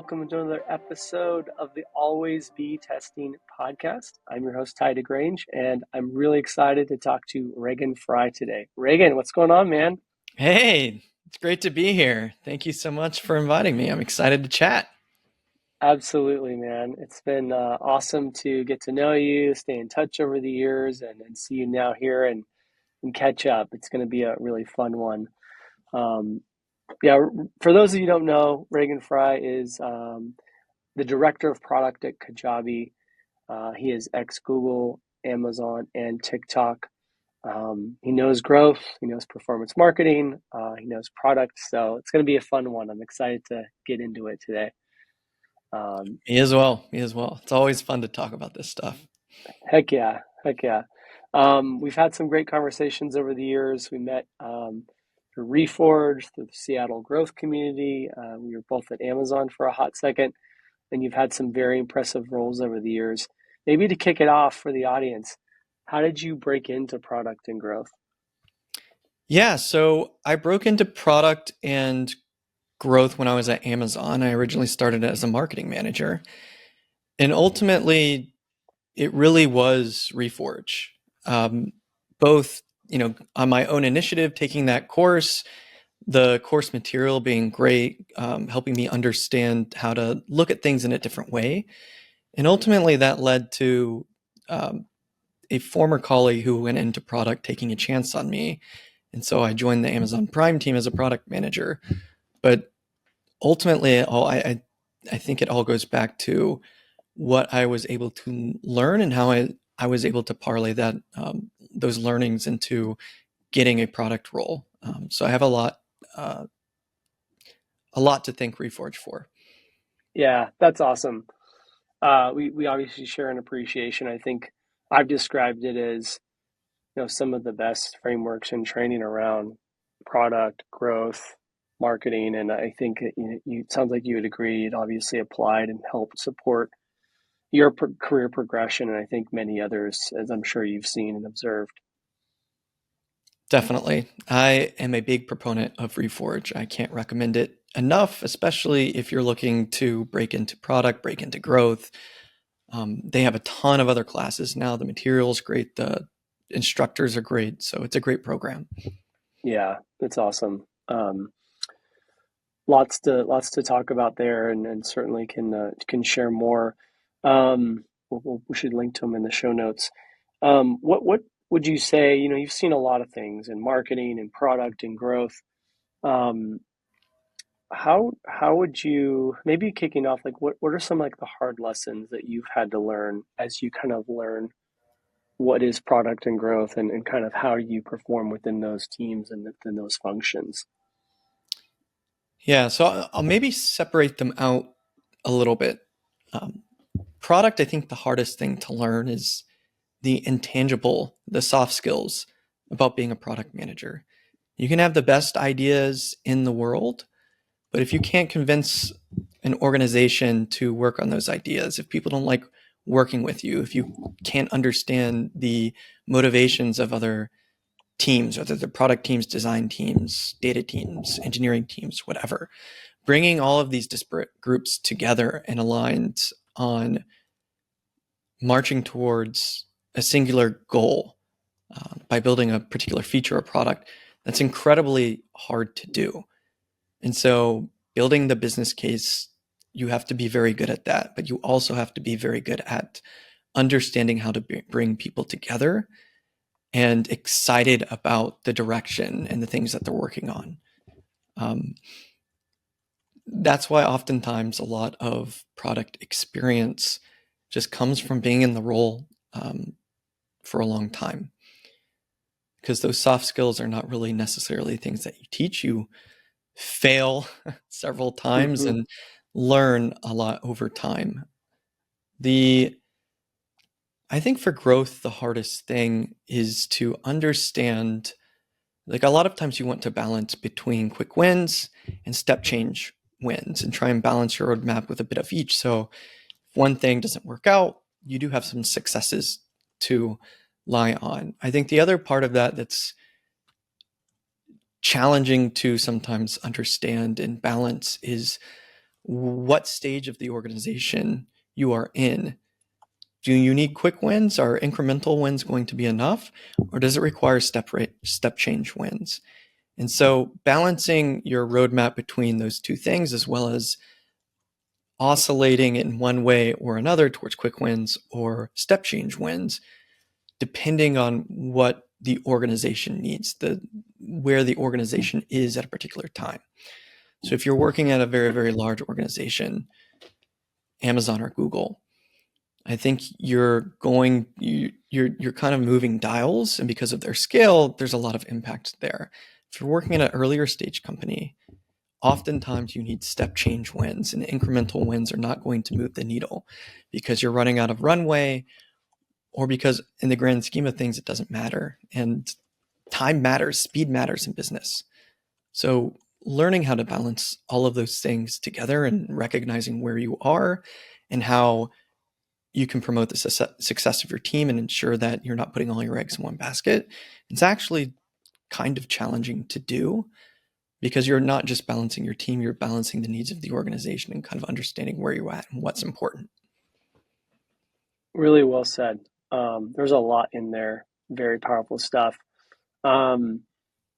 welcome to another episode of the Always Be Testing podcast. I'm your host, DeGrange, and I'm really excited to talk to Reagan Fry today. Reagan, what's going on, man? Hey, it's great to be here. Thank you so much for inviting me. I'm excited to chat. Absolutely, man. It's been awesome to get to know you, stay in touch over the years, and see you now here and catch up. It's going to be a really fun one. Um, yeah, for those of you who don't know, Reagan Fry is the director of product at Kajabi. He is ex-Google, Amazon, and TikTok. He knows growth, he knows performance marketing, he knows product. So it's going to be a fun one. I'm excited to get into it today. Me as well. Me as well. It's always fun to talk about this stuff. Heck yeah. Heck yeah. We've had some great conversations over the years. We met through Reforge, through the Seattle growth community. We were both at Amazon for a hot second, and you've had some very impressive roles over the years. Maybe to kick it off for the audience, how did you break into product and growth? Yeah, so I broke into product and growth when I was at Amazon. I originally started as a marketing manager. And ultimately, it really was Reforge. Both, on my own initiative, taking that course, the course material being great, helping me understand how to look at things in a different way. And ultimately, that led to a former colleague who went into product taking a chance on me. And so I joined the Amazon Prime team as a product manager. But ultimately, I think it all goes back to what I was able to learn and how I was able to parlay those learnings into getting a product role. So I have a lot to thank Reforge for. Yeah, that's awesome. We obviously share an appreciation. I think I've described it as some of the best frameworks and training around product growth, marketing, and I think it sounds like you would agree. It obviously applied and helped support your career progression, and I think many others, as I'm sure you've seen and observed. Definitely. I am a big proponent of Reforge. I can't recommend it enough, especially if you're looking to break into product, break into growth. They have a ton of other classes now. The material is great. The instructors are great. So it's a great program. Yeah, it's awesome. Lots to talk about there, and certainly can share more. We should link to them in the show notes. What would you say? You've seen a lot of things in marketing and product and growth. Um, how would you maybe kicking off like what are some like the hard lessons that you've had to learn as you kind of learn what is product and growth and kind of how you perform within those teams and within those functions? Yeah. So I'll maybe separate them out a little bit. Um, Product, I think the hardest thing to learn is the intangible, the soft skills about being a product manager. You can have the best ideas in the world, but if you can't convince an organization to work on those ideas, if people don't like working with you, if you can't understand the motivations of other teams, whether they're product teams, design teams, data teams, engineering teams, whatever, bringing all of these disparate groups together and aligned on marching towards a singular goal by building a particular feature or product, that's incredibly hard to do. And so building the business case, you have to be very good at that, but you also have to be very good at understanding how to bring people together and excited about the direction and the things that they're working on. That's why oftentimes a lot of product experience just comes from being in the role for a long time, because those soft skills are not really necessarily things that you teach. You fail several times Hmm. and learn a lot over time. I think for growth, the hardest thing is to understand, like a lot of times you want to balance between quick wins and step change wins and try and balance your roadmap with a bit of each. So if one thing doesn't work out, you do have some successes to lie on. I think the other part of that that's challenging to sometimes understand and balance is what stage of the organization you are in. Do you need quick wins? Are incremental wins going to be enough? Or does it require step change wins? And so balancing your roadmap between those two things, as well as oscillating in one way or another towards quick wins or step change wins, depending on what the organization needs, where the organization is at a particular time. So if you're working at a very, very large organization, Amazon or Google, I think you're kind of moving dials, and because of their scale, there's a lot of impact there. If you're working at an earlier stage company, oftentimes you need step change wins, and incremental wins are not going to move the needle because you're running out of runway, or because in the grand scheme of things, it doesn't matter. And time matters, speed matters in business. So learning how to balance all of those things together and recognizing where you are and how you can promote the success of your team and ensure that you're not putting all your eggs in one basket, it's actually kind of challenging to do, because you're not just balancing your team, you're balancing the needs of the organization and kind of understanding where you're at and what's important. Really well said. There's a lot in there, very powerful stuff. Um,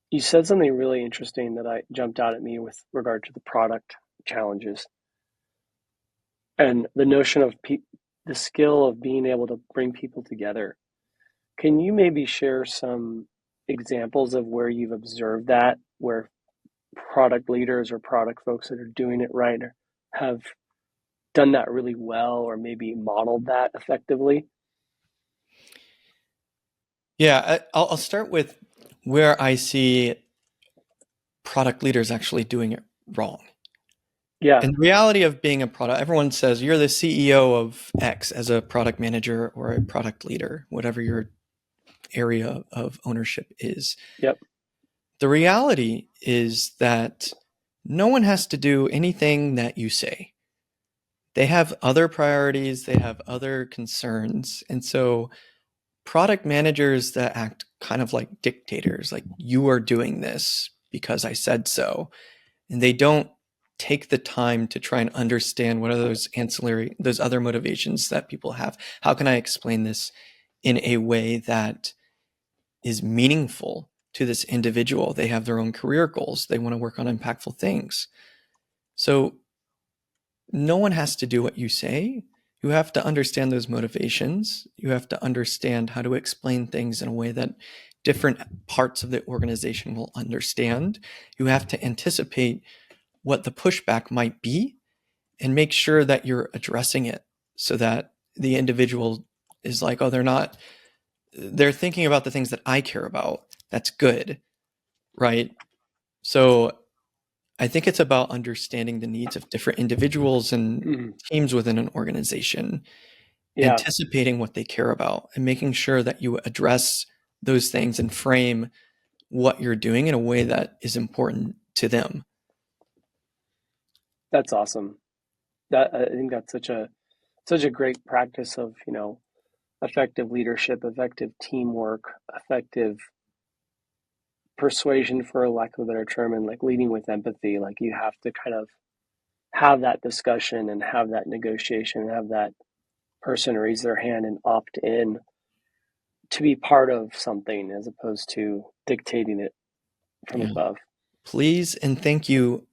you said something really interesting that I jumped out at me with regard to the product challenges and the notion of the skill of being able to bring people together. Can you maybe share some examples of where you've observed that, where product leaders or product folks that are doing it right have done that really well, or maybe modeled that effectively? Yeah, I'll start with where I see product leaders actually doing it wrong. Yeah, In the reality of being a product, everyone says you're the CEO of X as a product manager or a product leader, whatever your area of ownership is. yep, The reality is that no one has to do anything that you say. They have other priorities, they have other concerns. And so product managers that act kind of like dictators, like you are doing this because I said so, and they don't take the time to try and understand what are those other motivations that people have. How can I explain this in a way that is meaningful to this individual? They have their own career goals. They want to work on impactful things. So no one has to do what you say. You have to understand those motivations. You have to understand how to explain things in a way that different parts of the organization will understand. You have to anticipate what the pushback might be and make sure that you're addressing it so that the individual is like, oh, they're thinking about the things that I care about. That's good, right? So I think it's about understanding the needs of different individuals and mhm, teams within an organization, yeah, anticipating what they care about and making sure that you address those things and frame what you're doing in a way that is important to them. that's awesome. That I think that's such a great practice of effective leadership, effective teamwork, effective persuasion, for lack of a better term, and like leading with empathy. Like you have to kind of have that discussion and have that negotiation and have that person raise their hand and opt in to be part of something as opposed to dictating it from Yeah. above. Please and thank you.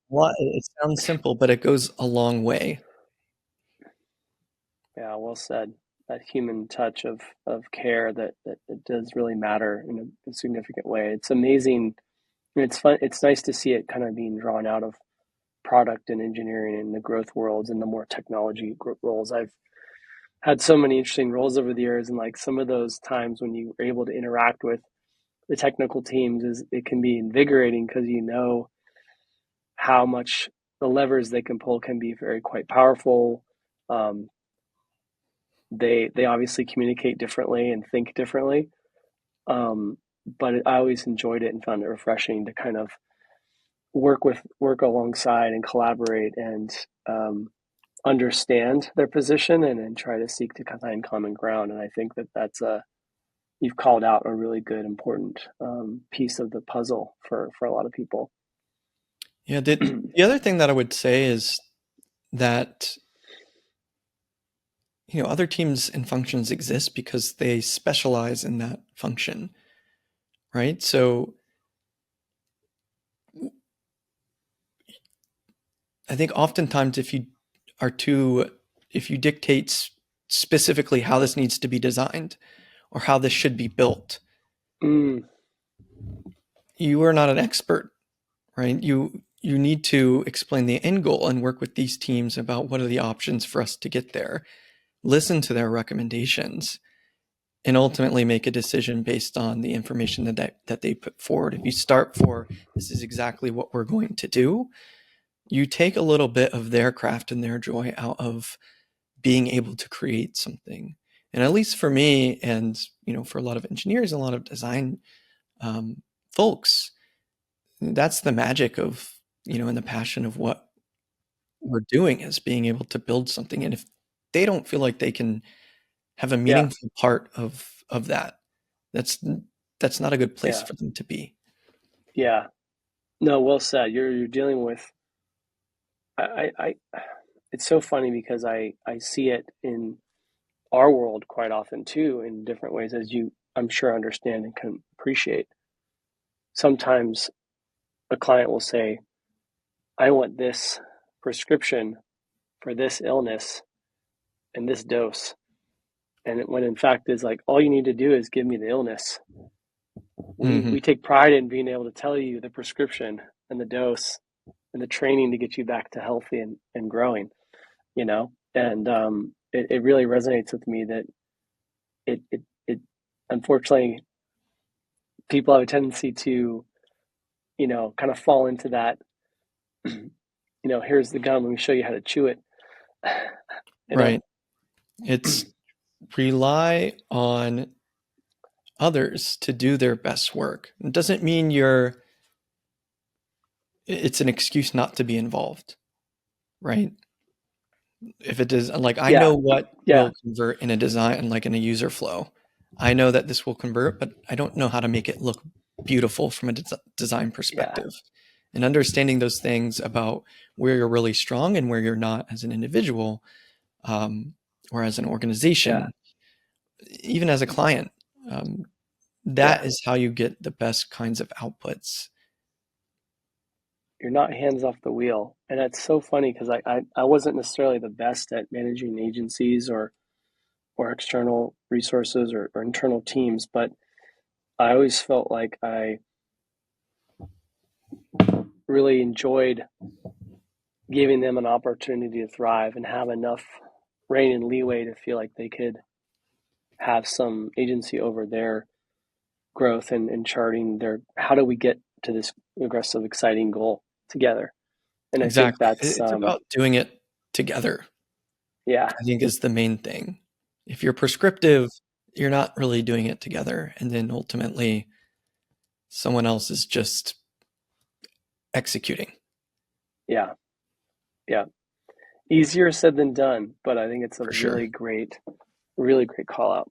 Well, it sounds simple, but it goes a long way. Yeah, well said. That human touch of care that does really matter in a significant way. It's amazing. It's fun. It's nice to see it kind of being drawn out of product and engineering and the growth worlds and the more technology roles. I've had so many interesting roles over the years, and like some of those times when you are able to interact with the technical teams, is it can be invigorating because you know how much the levers they can pull can be very quite powerful. Um, they obviously communicate differently and think differently, um, but I always enjoyed it and found it refreshing to kind of work alongside and collaborate and understand their position and try to seek to find common ground. And I think that's a you've called out a really good important piece of the puzzle for a lot of people. Yeah, the other thing that I would say is that other teams and functions exist because they specialize in that function, right? So I think oftentimes if you dictate specifically how this needs to be designed or how this should be built, Mm, you are not an expert, right? You need to explain the end goal and work with these teams about what are the options for us to get there, listen to their recommendations, and ultimately make a decision based on the information that they put forward. If you start for this is exactly what we're going to do, you take a little bit of their craft and their joy out of being able to create something. And at least for me, and for a lot of engineers, a lot of design folks, that's the magic of and the passion of what we're doing is being able to build something. And if they don't feel like they can have a yeah, meaningful part of that, that's that's not a good place yeah, for them to be. yeah. No, well said. You're dealing with. I it's so funny because I see it in our world quite often too, in different ways, as you I'm sure understand and can appreciate. Sometimes a client will say, "I want this prescription for this illness and this dose," and when in fact is like, all you need to do is give me the illness. We Hmm. take pride in being able to tell you the prescription and the dose and the training to get you back to healthy and growing, and it really resonates with me that it unfortunately people have a tendency to kind of fall into that. Here's the gum, let me show you how to chew it. you know Right. It's rely on others to do their best work. It doesn't mean it's an excuse not to be involved, right? If it is like I yeah, know what yeah, will convert in a design, like in a user flow. I know that this will convert, but I don't know how to make it look beautiful from a design yeah, perspective. And understanding those things about where you're really strong and where you're not as an individual, um, or as an yeah, organization, even as a client, um, that yeah. is how you get the best kinds of outputs. You're not hands off the wheel, and that's so funny because I wasn't necessarily the best at managing agencies or external resources or internal teams, but I always felt like I really enjoyed giving them an opportunity to thrive and have enough reign and leeway to feel like they could have some agency over their growth and charting their how do we get to this aggressive, exciting goal together. And I think Exactly. that's It's about doing it together, yeah, I think is the main thing. If you're prescriptive, you're not really doing it together. And then ultimately, someone else is just executing yeah, yeah. Easier said than done, but I think it's a for sure. really great call out.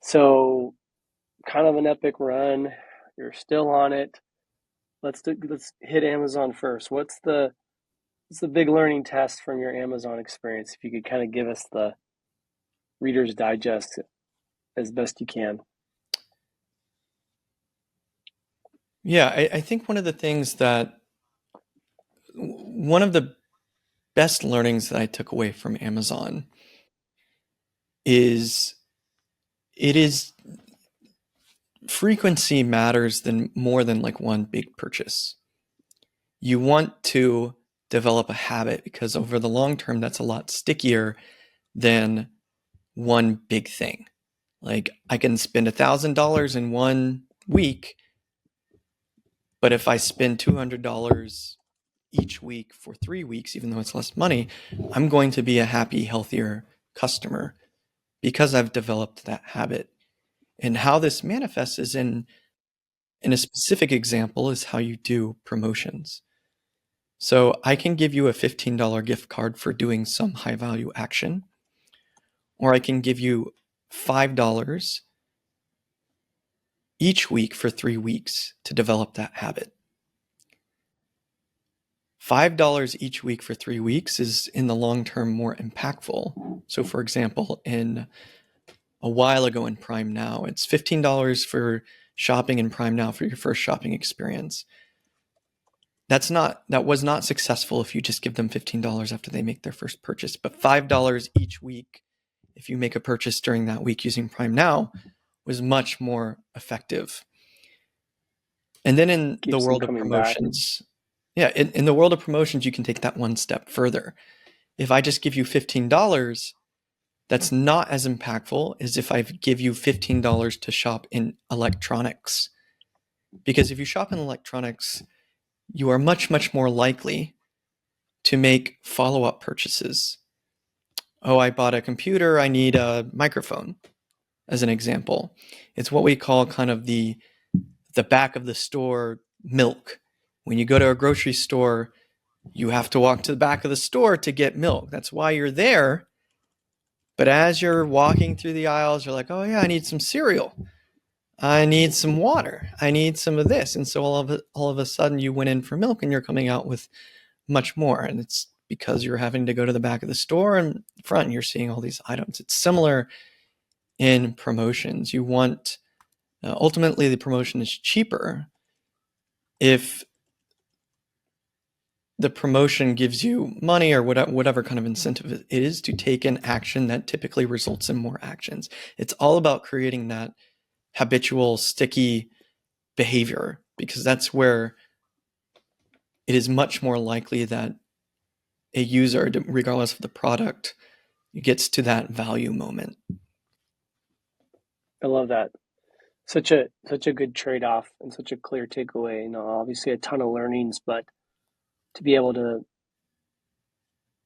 So kind of an epic run. You're still on it. Let's hit Amazon first. What's the big learning test from your Amazon experience? If you could kind of give us the Reader's Digest as best you can. Yeah, I think one of the best learnings that I took away from Amazon is it is frequency matters than more than like one big purchase. You want to develop a habit because over the long term, that's a lot stickier than one big thing. Like I can spend $1,000 in 1 week, but if I spend $200 each week for 3 weeks, even though it's less money, I'm going to be a happy, healthier customer because I've developed that habit. And how this manifests is in a specific example is how you do promotions. So I can give you a $15 gift card for doing some high value action, or I can give you $5 each week for 3 weeks to develop that habit. $5 each week for 3 weeks is in the long term more impactful. So for example, in a while ago in Prime Now, it's $15 for shopping in Prime Now for your first shopping experience. That was not successful if you just give them $15 after they make their first purchase, but $5 each week if you make a purchase during that week using Prime Now was much more effective. And then in the Keeps them world of coming back. promotions, yeah, in the world of promotions, you can take that one step further. If I just give you $15, that's not as impactful as if I give you $15 to shop in electronics. Because if you shop in electronics, you are much, much more likely to make follow-up purchases. Oh, I bought a computer, I need a microphone, as an example. It's what we call kind of the back of the store milk. When you go to a grocery store, you have to walk to the back of the store to get milk. That's why you're there. But as you're walking through the aisles, you're like, oh yeah, I need some cereal. I need some water. I need some of this. And so all of a sudden you went in for milk and you're coming out with much more. And it's because you're having to go to the back of the store and front and you're seeing all these items. It's similar in promotions. You want, ultimately the promotion is cheaper if the promotion gives you money or whatever kind of incentive it is to take an action that typically results in more actions. It's all about creating that habitual, sticky behavior, because that's where it is much more likely that a user, regardless of the product, gets to that value moment. I love that. Such a good trade-off and such a clear takeaway. Obviously a ton of learnings, but to be able to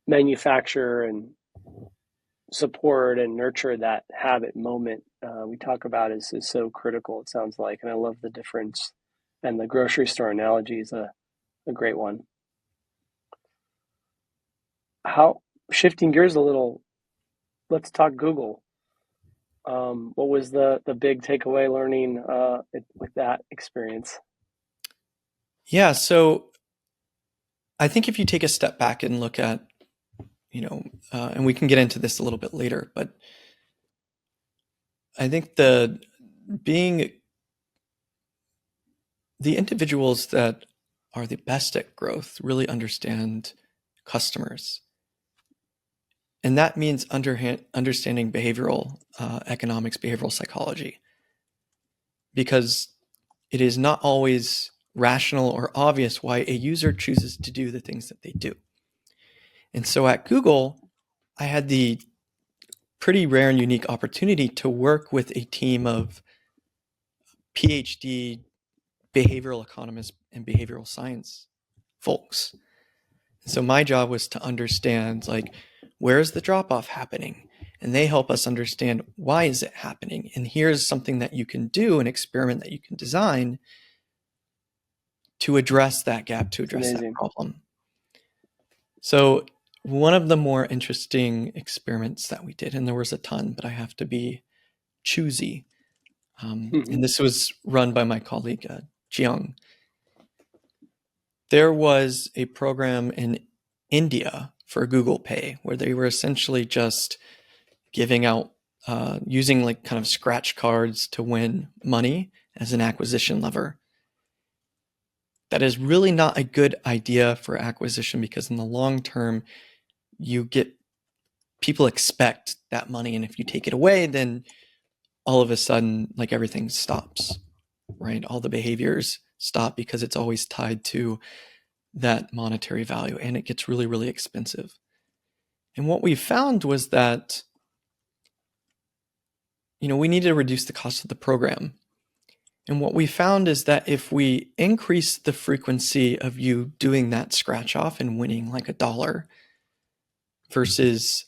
manufacture and support and nurture that habit moment we talk about is so critical, it sounds like. And I love the difference. And the grocery store analogy is a great one. How Shifting gears a little, let's talk Google. What was the big takeaway learning with that experience? Yeah, so I think if you take a step back and look at, and we can get into this a little bit later, but I think being the individuals that are the best at growth really understand customers. And that means understanding behavioral economics, behavioral psychology, because it is not always rational or obvious why a user chooses to do the things that they do. And so at Google, I had the pretty rare and unique opportunity to work with a team of PhD behavioral economists and behavioral science folks. So my job was to understand, like, where is the drop-off happening? And they help us understand, why is it happening? And here's something that you can do, an experiment that you can design to address that gap, to address that problem. So one of the more interesting experiments that we did, and there was a ton, but I have to be choosy. And this was run by my colleague, Jiang. There was a program in India for Google Pay where they were essentially just giving out, using like kind of scratch cards to win money as an acquisition lever. That is really not a good idea for acquisition, because in the long term, people expect that money. And if you take it away, then all of a sudden, like, everything stops, right? All the behaviors stop because it's always tied to that monetary value, and it gets really, really expensive. And what we found was that, we needed to reduce the cost of the program. And what we found is that if we increase the frequency of you doing that scratch off and winning like $1 versus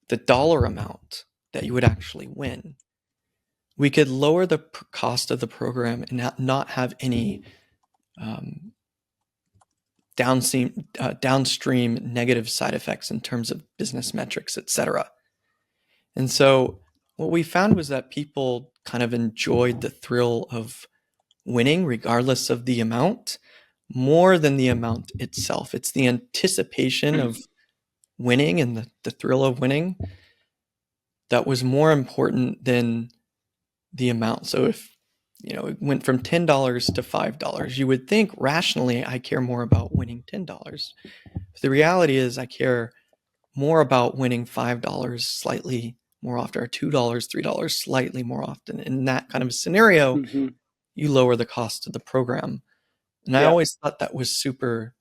the dollar amount that you would actually win, we could lower the cost of the program and not have any downstream negative side effects in terms of business metrics, etc. And so what we found was that people kind of enjoyed the thrill of winning regardless of the amount, more than the amount itself. It's the anticipation of winning and the thrill of winning that was more important than the amount. So if it went from $10 to $5, you would think rationally I care more about winning $10. But the reality is I care more about winning $5 slightly more often, or $2, $3 slightly more often. In that kind of a scenario, Hmm. you lower the cost of the program. And I Yeah, always thought that was super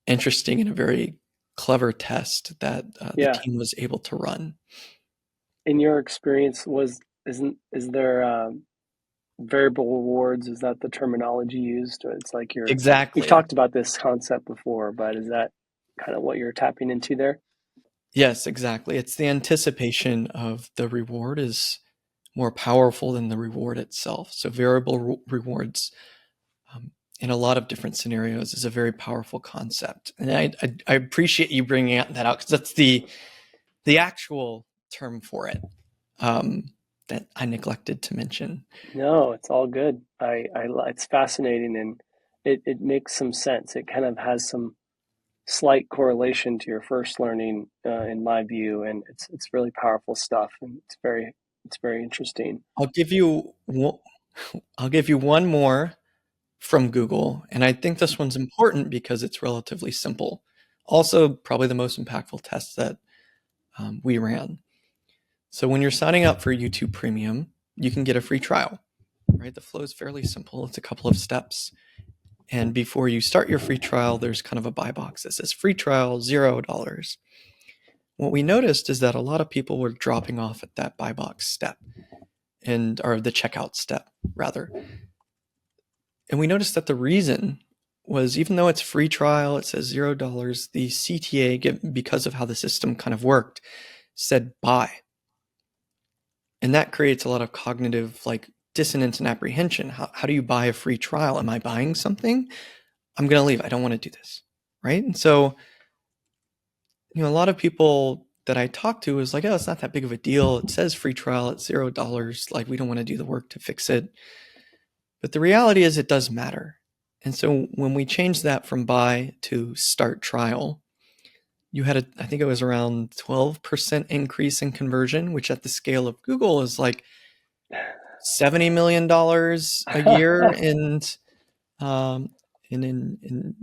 interesting and a very clever test that the yeah. team was able to run. In your experience, is there variable rewards? Is that the terminology used? Or it's like you've Exactly. talked about this concept before, but is that kind of what you're tapping into there? Yes, exactly. It's the anticipation of the reward is more powerful than the reward itself. So variable rewards um, in a lot of different scenarios is a very powerful concept. And I appreciate you bringing that out because that's the actual term for it that I neglected to mention. No, it's all good. It's fascinating and it makes some sense. It kind of has some slight correlation to your first learning, in my view, and it's really powerful stuff, and it's very interesting. I'll give you I'll give you one more from Google, and I think this one's important because it's relatively simple. Also, probably the most impactful test that we ran. So when you're signing up for YouTube Premium, you can get a free trial, right? The flow is fairly simple. It's a couple of steps. And before you start your free trial, there's kind of a buy box that says free trial, $0. What we noticed is that a lot of people were dropping off at that buy box step or the checkout step rather. And we noticed that the reason was even though it's free trial, it says $0, the CTA, because of how the system kind of worked, said buy. And that creates a lot of cognitive dissonance and apprehension. How do you buy a free trial? Am I buying something? I'm going to leave. I don't want to do this. Right. And so, a lot of people that I talk to is like, oh, it's not that big of a deal. It says free trial at $0. Like, we don't want to do the work to fix it. But the reality is it does matter. And so when we changed that from buy to start trial, you had I think it was around 12% increase in conversion, which at the scale of Google is like $70 million a year um, in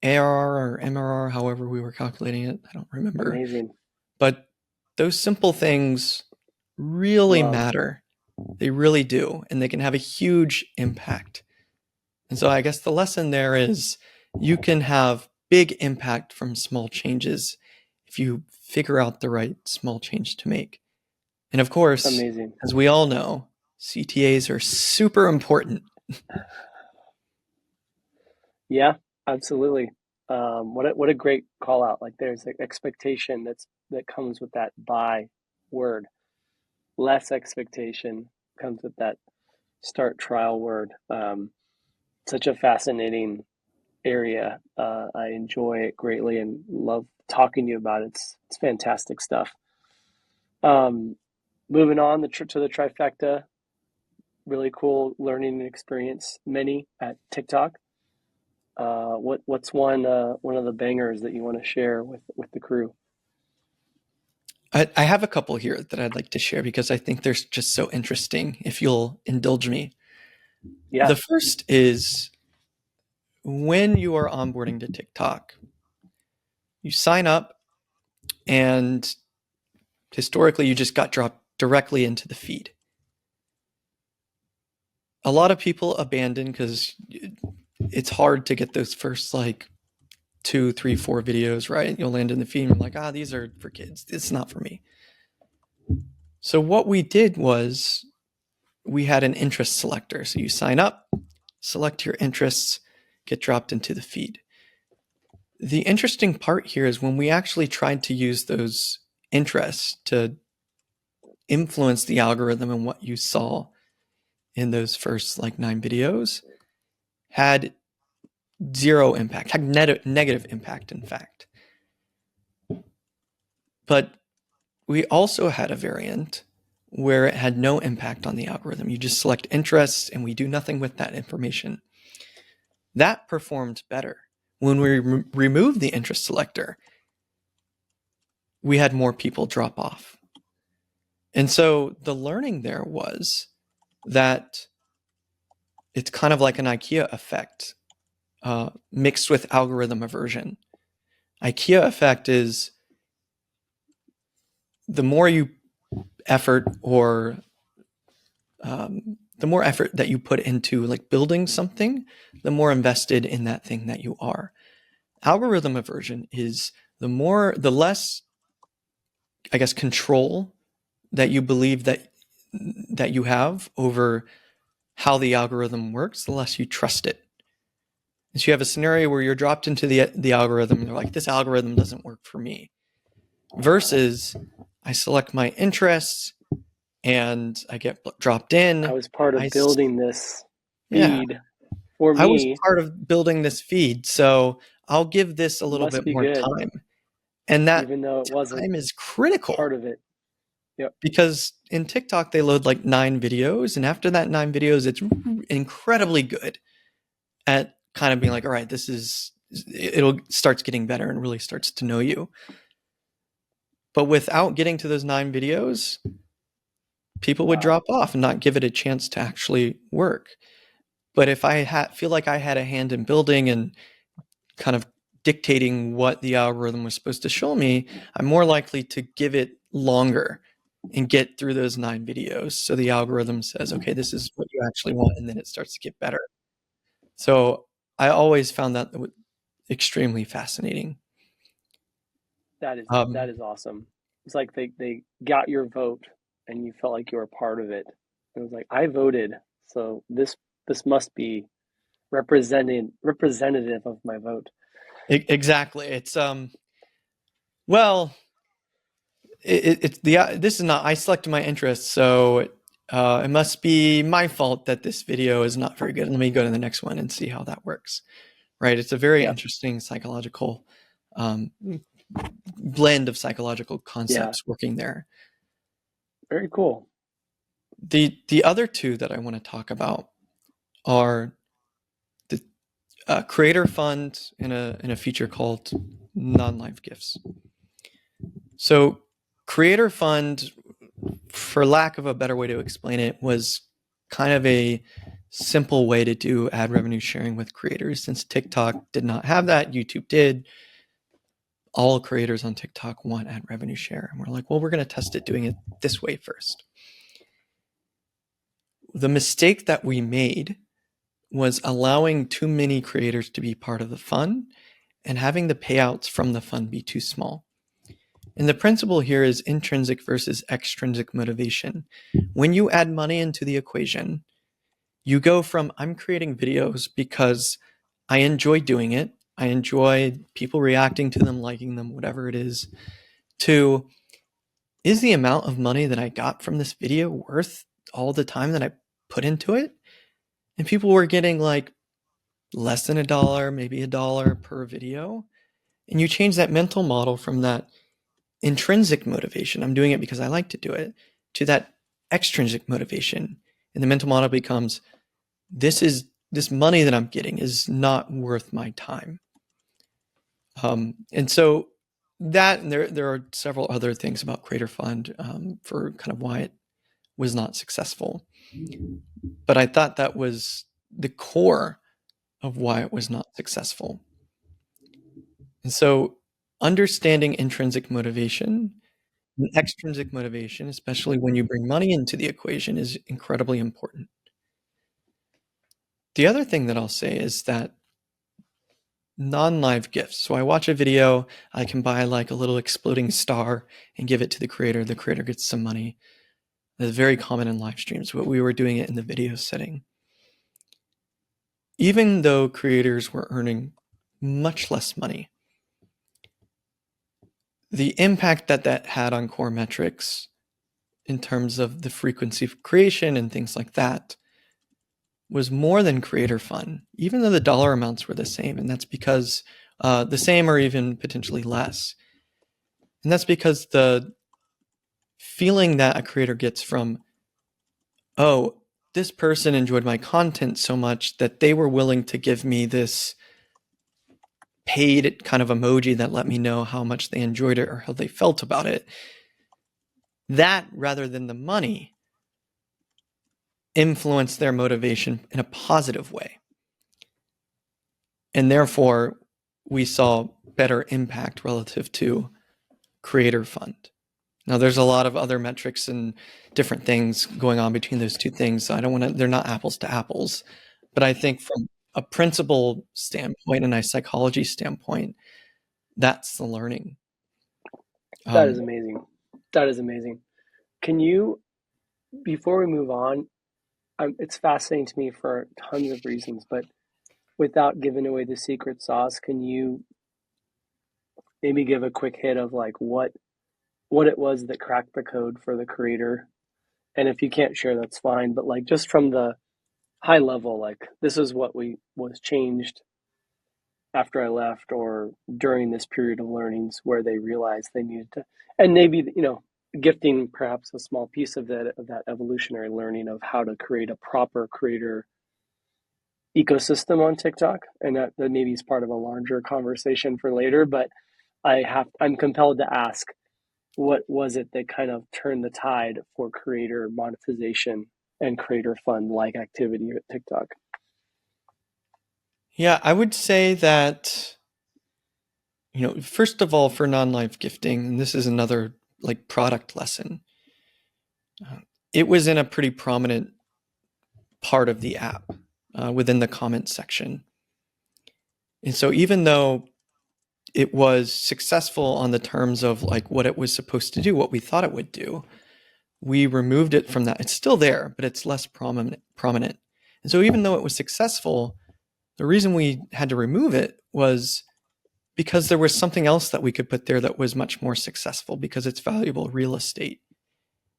ARR or MRR, however we were calculating it. I don't remember. Amazing. But those simple things really Love. matter. They really do. And they can have a huge impact. And so I guess the lesson there is you can have big impact from small changes if you figure out the right small change to make. And of course, Amazing. as we all know, CTAs are super important. Yeah, absolutely. What a great call out. Like there's an expectation that comes with that buy word. Less expectation comes with that start trial word. Such a fascinating area. I enjoy it greatly and love talking to you about it. It's fantastic stuff. Um, Moving on the trip to the trifecta. Really cool learning experience. Many at TikTok. What's one of the bangers that you want to share with the crew? I have a couple here that I'd like to share because I think they're just so interesting, if you'll indulge me. Yeah. The first is when you are onboarding to TikTok, you sign up and historically you just got dropped directly into the feed. A lot of people abandon because it's hard to get those first 2, 3, 4 videos right. You'll land in the feed and you're like, these are for kids. It's not for me. So what we did was we had an interest selector. So you sign up, select your interests, get dropped into the feed. The interesting part here is when we actually tried to use those interests to influence the algorithm and what you saw in those first 9 videos had zero impact, had negative impact, in fact. But we also had a variant where it had no impact on the algorithm. You just select interests and we do nothing with that information. that performed better. When we removed the interest selector, we had more people drop off. And so the learning there was that it's kind of like an IKEA effect mixed with algorithm aversion. IKEA effect is the more you effort or the more effort that you put into like building something, the more invested in that thing that you are. Algorithm aversion is the less, I guess, control that you believe that you have over how the algorithm works, the less you trust it. And so you have a scenario where you're dropped into the algorithm and they're like, this algorithm doesn't work for me. Versus I select my interests and I get dropped I in. was part of building this Yeah, feed for I was me. part of building this feed, so I'll give this a little Must bit be more good, time. And that even though it wasn't time is critical part of it. Yep. because in TikTok, they load like 9 videos. And after that 9 videos, it's incredibly good at kind of being like, all right, it'll starts getting better and really starts to know you. But without getting to those 9 videos, people would Wow. drop off and not give it a chance to actually work. But if I feel like I had a hand in building and kind of dictating what the algorithm was supposed to show me, I'm more likely to give it longer and get through those 9 videos. So the algorithm says, okay, this is what you actually want. And then it starts to get better. So I always found that extremely fascinating. That Um, is awesome. It's like they got your vote and you felt like you were part of it. It was like I voted, so this must be representative of my vote. exactly. It's well, it's this is not. I selected my interests, so it must be my fault that this video is not very good. Let me go to the next one and see how that works. Right? It's a very Yeah. interesting psychological um, blend of psychological Yeah. concepts working there. Very cool. The other two that I want to talk about are the creator fund and a feature called non-live gifts. So creator fund, for lack of a better way to explain it, was kind of a simple way to do ad revenue sharing with creators. Since TikTok did not have that, YouTube did. All creators on TikTok want ad revenue share. And we're like, well, we're going to test it doing it this way first. The mistake that we made was allowing too many creators to be part of the fund and having the payouts from the fund be too small. And the principle here is intrinsic versus extrinsic motivation. When you add money into the equation, you go from I'm creating videos because I enjoy doing it, I enjoy people reacting to them, liking them, whatever it is, to is the amount of money that I got from this video worth all the time that I put into it? And people were getting like less than $1, maybe $1 per video. And you change that mental model from that intrinsic motivation, I'm doing it because I like to do it, to that extrinsic motivation. And the mental model becomes this money that I'm getting is not worth my time. And so that and there are several other things about Creator Fund for kind of why it was not successful. But I thought that was the core of why it was not successful. And so understanding intrinsic motivation and extrinsic motivation, especially when you bring money into the equation, is incredibly important. The other thing that I'll say is that non-live gifts. So I watch a video, I can buy like a little exploding star and give it to the creator. The creator gets some money. That's very common in live streams, but we were doing it in the video setting. Even though creators were earning much less money, the impact that had on core metrics in terms of the frequency of creation and things like that was more than creator fun, even though the dollar amounts were the same. And that's because the same or even potentially less. And that's because the feeling that a creator gets from, oh, this person enjoyed my content so much that they were willing to give me this paid kind of emoji that let me know how much they enjoyed it or how they felt about it. That, rather than the money, influenced their motivation in a positive way. And therefore, we saw better impact relative to creator fund. Now, there's a lot of other metrics and different things going on between those two things. I don't want to, they're not apples to apples. But I think from a principle standpoint and a psychology standpoint, that's the learning. That is amazing. That is amazing. Can you, before we move on, it's fascinating to me for tons of reasons, but without giving away the secret sauce, can you maybe give a quick hit of like what it was that cracked the code for the creator? And if you can't share, that's fine. But like just from the high level, like this is what we was changed after I left or during this period of learnings where they realized they needed to, and maybe, gifting perhaps a small piece of that evolutionary learning of how to create a proper creator ecosystem on TikTok. And that maybe is part of a larger conversation for later, but I'm compelled to ask, what was it that kind of turned the tide for creator monetization and creator fund like activity at TikTok? Yeah, I would say that, first of all, for non-live gifting, and this is another like product lesson, it was in a pretty prominent part of the app within the comments section. And so even though it was successful on the terms of like what it was supposed to do, what we thought it would do, we removed it from that. It's still there, but it's less prominent. And so even though it was successful, the reason we had to remove it was because there was something else that we could put there that was much more successful because it's valuable real estate.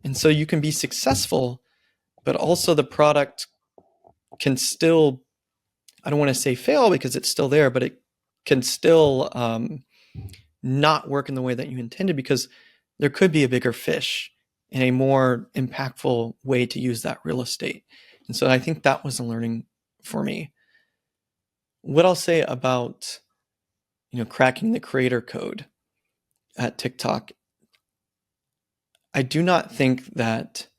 And so you can be successful, but also the product can still, I don't want to say fail because it's still there, but it can still not work in the way that you intended because there could be a bigger fish and a more impactful way to use that real estate. And so I think that was a learning for me. What I'll say about, cracking the creator code at TikTok, I do not think that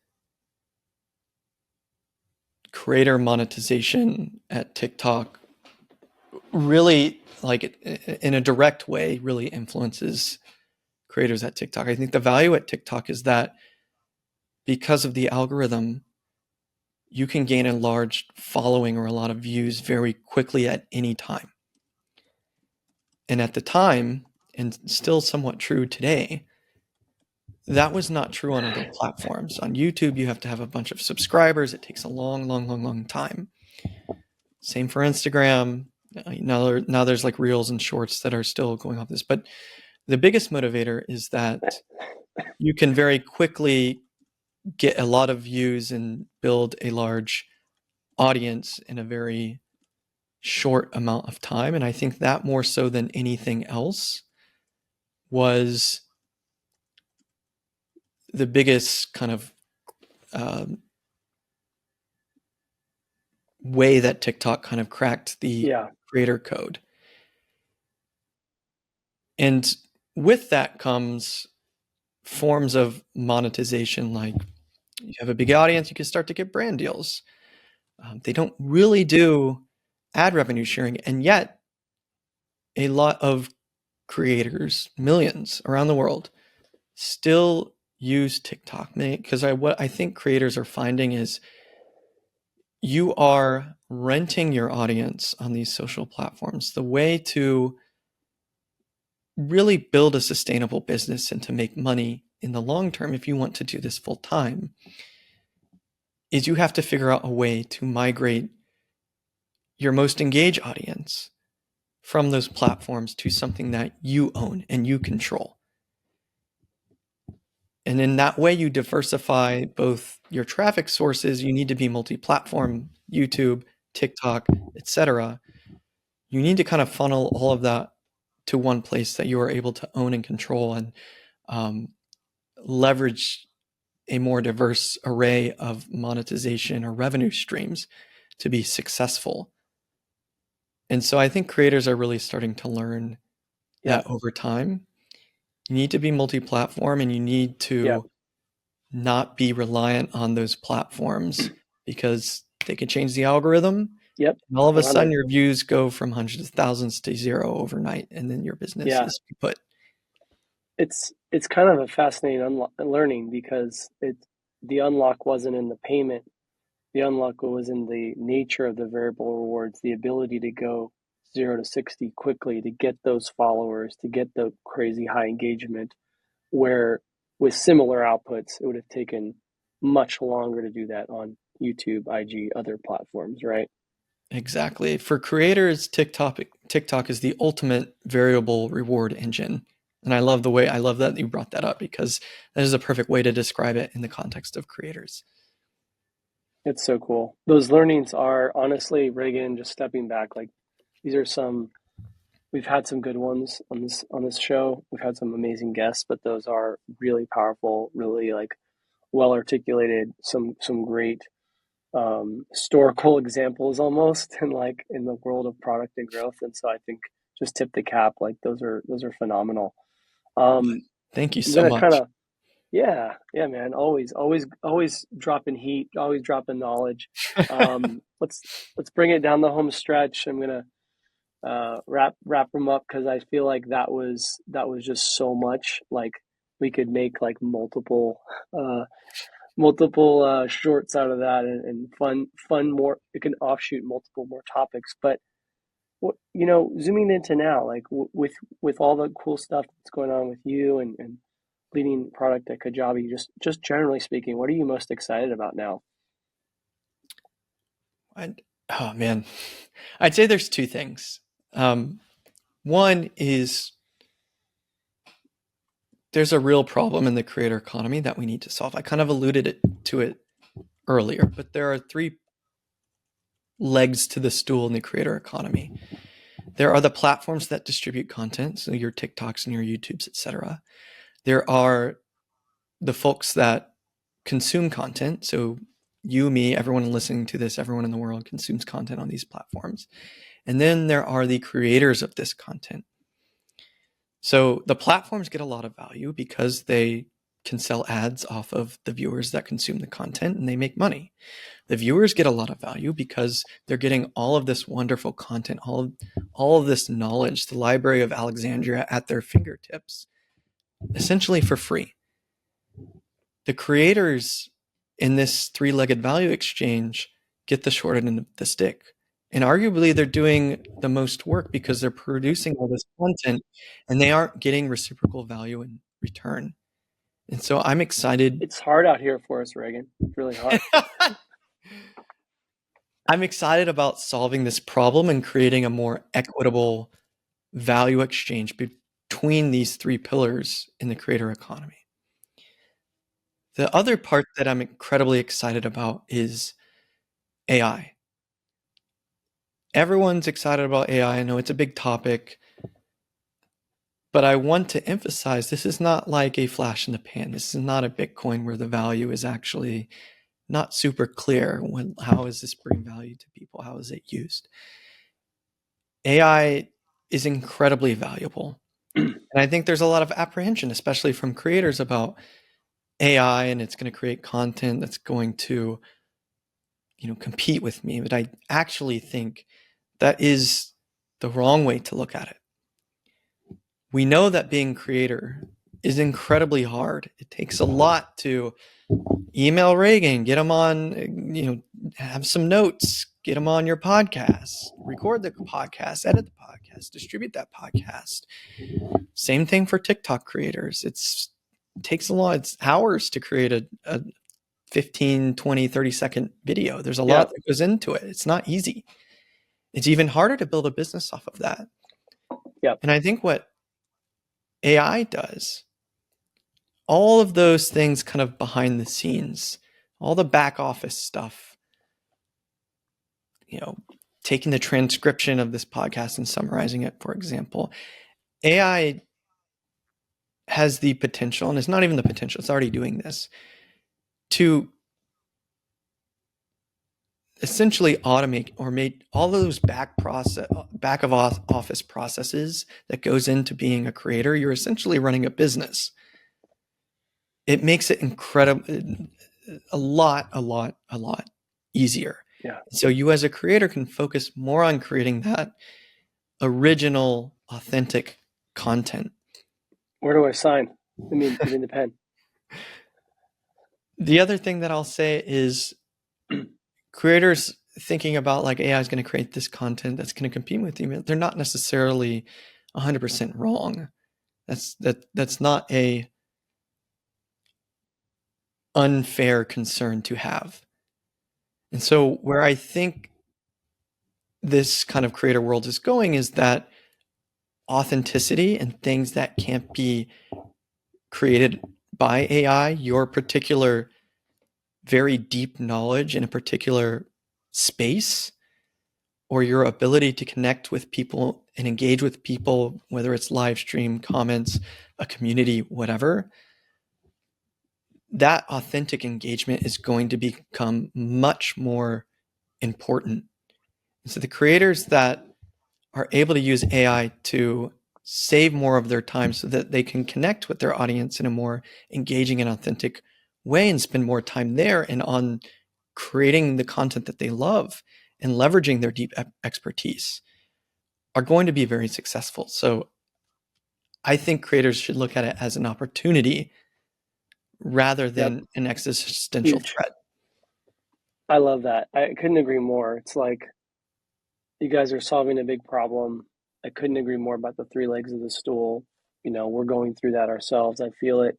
creator monetization at TikTok really, like in a direct way, really influences creators at TikTok. I think the value at TikTok is that because of the algorithm, you can gain a large following or a lot of views very quickly at any time. And at the time, and still somewhat true today, that was not true on other platforms. On YouTube, you have to have a bunch of subscribers. It takes a long time. Same for Instagram. Now there's like reels and shorts that are still going off this. But the biggest motivator is that you can very quickly get a lot of views and build a large audience in a very short amount of time. And I think that more so than anything else was the biggest kind of way that TikTok kind of cracked the creator code. And with that comes forms of monetization, like you have a big audience, you can start to get brand deals. They don't really do ad revenue sharing, and yet a lot of creators, millions around the world, still use TikTok. Because what I think creators are finding is you are renting your audience on these social platforms. The way to really build a sustainable business and to make money in the long term, if you want to do this full time, is you have to figure out a way to migrate your most engaged audience from those platforms to something that you own and you control. And in that way, you diversify both your traffic sources. You need to be multi-platform, YouTube, TikTok, etc. You need to kind of funnel all of that to one place that you are able to own and control and leverage a more diverse array of monetization or revenue streams to be successful. And so I think creators are really starting to learn Yeah. that over time. You need to be multi-platform, and you need Yeah. to not be reliant on those platforms because they can change the algorithm. Yep. And all of a sudden 100. your views go from hundreds of thousands to zero overnight, and then your business Yeah. is kaput. It's kind of a fascinating learning because the unlock wasn't in the payment. The unlock was in the nature of the variable rewards, the ability to go 0 to 60 quickly, to get those followers, to get the crazy high engagement, where with similar outputs, it would have taken much longer to do that on YouTube, IG, other platforms, right? Exactly. For creators, TikTok is the ultimate variable reward engine. And I love that you brought that up, because that is a perfect way to describe it in the context of creators. It's so cool. Those learnings are honestly, Reagan, just stepping back, like these are some we've had some good ones on this show. We've had some amazing guests, but those are really powerful, really like well articulated, some great historical examples almost and like in the world of product and growth. And so I think just tip the cap, like those are phenomenal. Um Thank you I'm so gonna kind much. of yeah, man. Always dropping heat, always dropping knowledge. Let's bring it down the home stretch. I'm gonna wrap them up because I feel like that was just so much. Like we could make like uh, multiple shorts out of that and fun more. It can offshoot multiple more topics. But what zooming into now, like with all the cool stuff that's going on with you and leading product at Kajabi, just generally speaking, what are you most excited about now? Oh man, I'd say there's two things. One is there's a real problem in the creator economy that we need to solve. I kind of to it earlier, but there are three legs to the stool in the creator economy. There are the platforms that distribute content, so your TikToks and your YouTubes, etc. There are the folks that consume content, so you, me, everyone listening to this, everyone in the world consumes content on these platforms. And then there are the creators of this content. So the platforms get a lot of value because they can sell ads off of the viewers that consume the content, and they make money. The viewers get a lot of value because they're getting all of this wonderful content, all of this knowledge, the Library of Alexandria at their fingertips, essentially for free. The creators in this three-legged value exchange get the short end of the stick. And arguably, they're doing the most work because they're producing all this content and they aren't getting reciprocal value in return. And so I'm excited. It's hard out here for us, Reagan. It's really hard. I'm excited about solving this problem and creating a more equitable value exchange between these three pillars in the creator economy. The other part that I'm incredibly excited about is AI. Everyone's excited about AI. I know it's a big topic, but I want to emphasize this is not like a flash in the pan. This is not a Bitcoin where the value is actually not super clear. How is this bring value to people? How is it used? AI is incredibly valuable. And I think there's a lot of apprehension, especially from creators, about AI and it's going to create content that's going to, compete with me. But I actually think that is the wrong way to look at it. We know that being creator is incredibly hard. It takes a lot to email Reagan, get him on, have some notes, get him on your podcast, record the podcast, edit the podcast, distribute that podcast. Same thing for TikTok creators. It takes a lot. It's hours to create a 15, 20, 30-second video. There's a Yeah. lot that goes into it. It's not easy. It's even harder to build a business off of that. Yeah. And I think what AI does, all of those things kind of behind the scenes, all the back office stuff, taking the transcription of this podcast and summarizing it, for example, AI has the potential, and it's not even the potential, it's already doing this, to essentially automate or make all those back of office processes that goes into being a creator. You're essentially running a business. It makes it incredible, a lot easier. Yeah. So you as a creator can focus more on creating that original, authentic content. Where do I sign? Give me the pen. The other thing that I'll say is creators thinking about like AI is going to create this content that's going to compete with you. They're not necessarily 100% wrong. That's not a unfair concern to have. And so where I think this kind of creator world is going is that authenticity and things that can't be created by AI, your particular very deep knowledge in a particular space, or your ability to connect with people and engage with people, whether it's live stream, comments, a community, whatever, that authentic engagement is going to become much more important. So the creators that are able to use AI to save more of their time so that they can connect with their audience in a more engaging and authentic way and spend more time there and on creating the content that they love and leveraging their deep expertise are going to be very successful. So I think creators should look at it as an opportunity rather Yep. than an existential Huge. threat. I love that. I couldn't agree more. It's like you guys are solving a big problem. I couldn't agree more about the three legs of the stool. We're going through that ourselves. I feel it.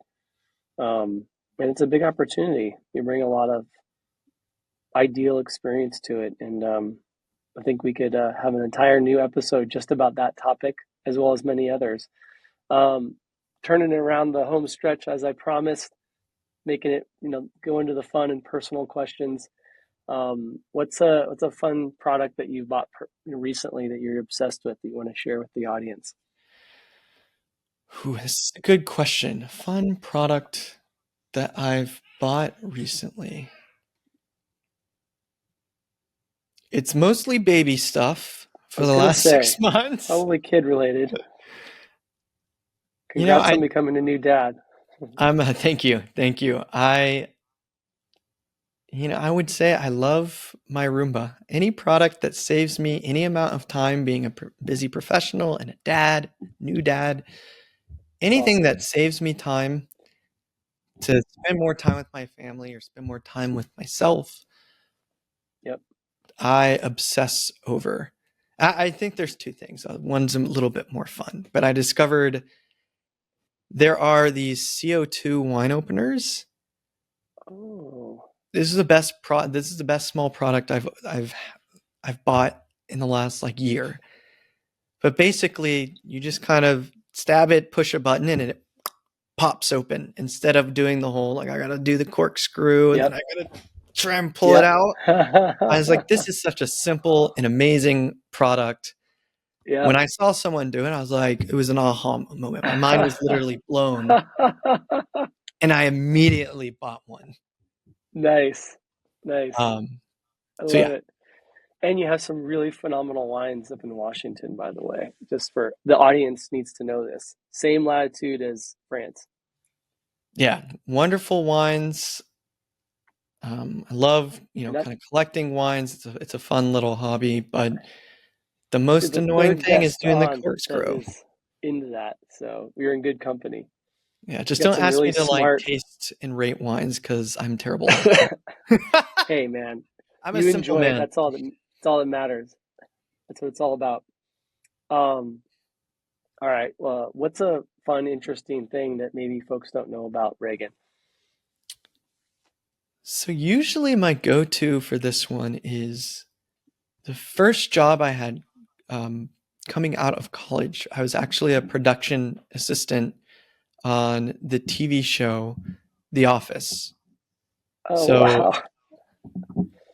And it's a big opportunity. You bring a lot of ideal experience to it. And I think we could have an entire new episode just about that topic, as well as many others. Um, Turning it around the home stretch, as I promised, making it, go into the fun and personal questions. What's a fun product that you've bought recently that you're obsessed with that you want to share with the audience? Ooh, this is a good question. Fun product that I've bought recently. It's mostly baby stuff I for was the gonna last say 6 months. probably kid related. You know, Congrats on becoming a new dad. thank you, thank you. I would say I love my Roomba. Any product that saves me any amount of time being a busy professional and a dad, new dad, It's anything awesome. that saves me time to spend more time with my family or spend more time with myself, Yep. I obsess over. I think there's two things. One's a little bit more fun, but I discovered there are these CO2 wine openers. Oh, This is the best small product I've bought in the last like year. But basically, you just kind of stab it, push a button, and it pops open instead of doing the whole like I gotta do the corkscrew and then yep. I gotta try and pull it Yep. out. I was like, this is such a simple and amazing product. When Yep. I saw someone do it, I was like, it was an aha moment. My mind was literally blown, and I immediately bought one. Nice. Nice. Um, I so love yeah, it. And you have some really phenomenal wines up in Washington, by the way. Just for the audience needs to know this. Same latitude as France. yeah, wonderful wines. I love And kind of collecting wines. It's a fun little hobby, but the you're most the annoying third thing is guest doing the on that corkscrew. is into that. So you're in good company. Yeah, You just got don't some ask really me to like smart. taste and rate wines because I'm terrible at that. Hey man, I'm a you simple enjoy it. man. That's all that matters. That's what it's all about. Um, all right. Well, what's a fun, interesting thing that maybe folks don't know about Reagan? So usually my go-to for this one is the first job I had um, coming out of college. I was actually a production assistant on the TV show The Office. Oh So wow.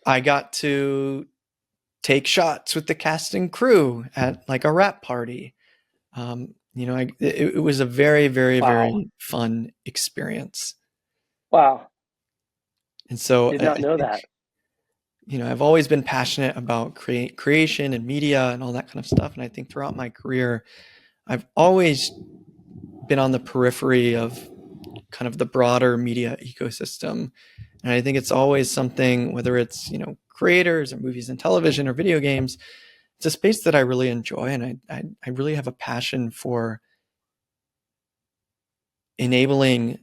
I got to take shots with the cast and crew at like a rap party. It was a very, very, Wow. very fun experience. Wow. And so Did I not know think, that. I've always been passionate about creation and media and all that kind of stuff. And I think throughout my career, I've always been on the periphery of kind of the broader media ecosystem. And I think it's always something, whether it's, creators or movies and television or video games, it's a space that I really enjoy. And I really have a passion for enabling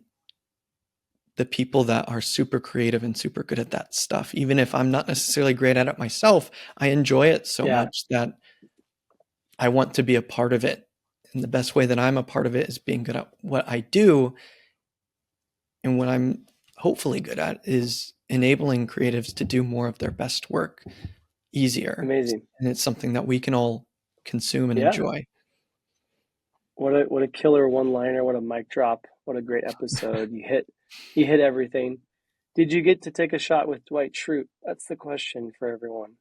the people that are super creative and super good at that stuff. Even if I'm not necessarily great at it myself, I enjoy it so Yeah, much that I want to be a part of it. And the best way that I'm a part of it is being good at what I do. And what I'm hopefully good at is enabling creatives to do more of their best work easier. amazing. And it's something that we can all consume and Yeah, enjoy. what a killer one-liner, what a mic drop, what a great episode. You hit everything. Did you get to take a shot with Dwight Schrute? That's the question for everyone.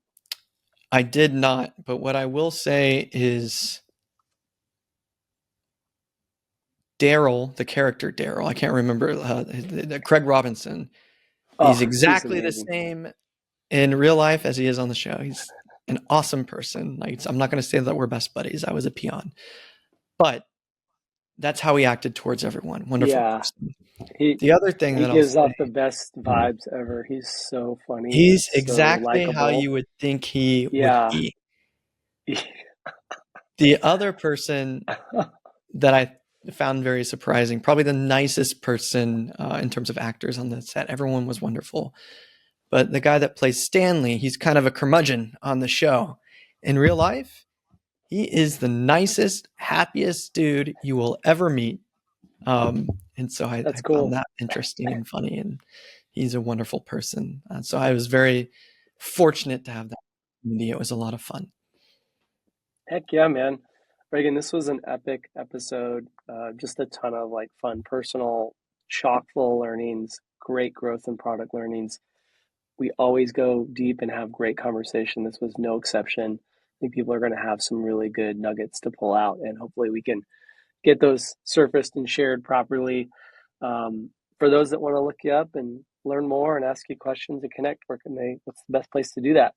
I did not, but what I will say is Daryl, the character Daryl, I can't remember, Craig Robinson. He's Oh, he's exactly the amazing. same in real life as he is on the show. He's an awesome person. Like, I'm not going to say that we're best buddies. I was a peon, but that's how he acted towards everyone. Wonderful Yeah, person. he The other thing he that I'll gives say, off the best vibes ever. He's so funny and he's so exactly how likable. you would think he would Yeah. be. The other person that I found very surprising, probably the nicest person in terms of actors on the set. Everyone was wonderful. But the guy that plays Stanley, he's kind of a curmudgeon on the show. In real life, he is the nicest, happiest dude you will ever meet. And so That's I found cool. that interesting and funny. And he's a wonderful person. So I was very fortunate to have that opportunity. It was a lot of fun. Heck yeah, man. Reagan, this was an epic episode. Just a ton of like fun, personal, chock full learnings, great growth and product learnings. We always go deep and have great conversation. This was no exception. I think people are going to have some really good nuggets to pull out, and hopefully we can get those surfaced and shared properly. For those that want to look you up and learn more and ask you questions and connect, where can they? What's the best place to do that?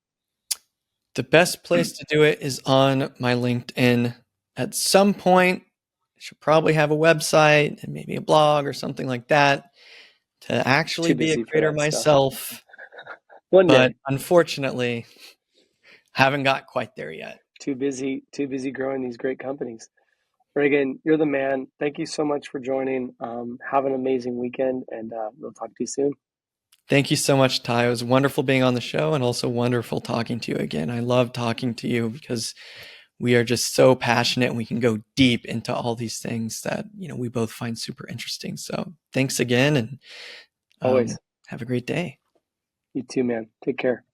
The best place to do it is on my LinkedIn. At some point, I should probably have a website and maybe a blog or something like that to actually Too be a busy for creator that stuff. myself. One But day. unfortunately, haven't got quite there yet. Too busy growing these great companies. Reagan, you're the man. Thank you so much for joining. Have an amazing weekend, and we'll talk to you soon. Thank you so much, Ty. It was wonderful being on the show and also wonderful talking to you again. I love talking to you because we are just so passionate and we can go deep into all these things that, we both find super interesting. So thanks again and Always. have a great day. You too, man. Take care.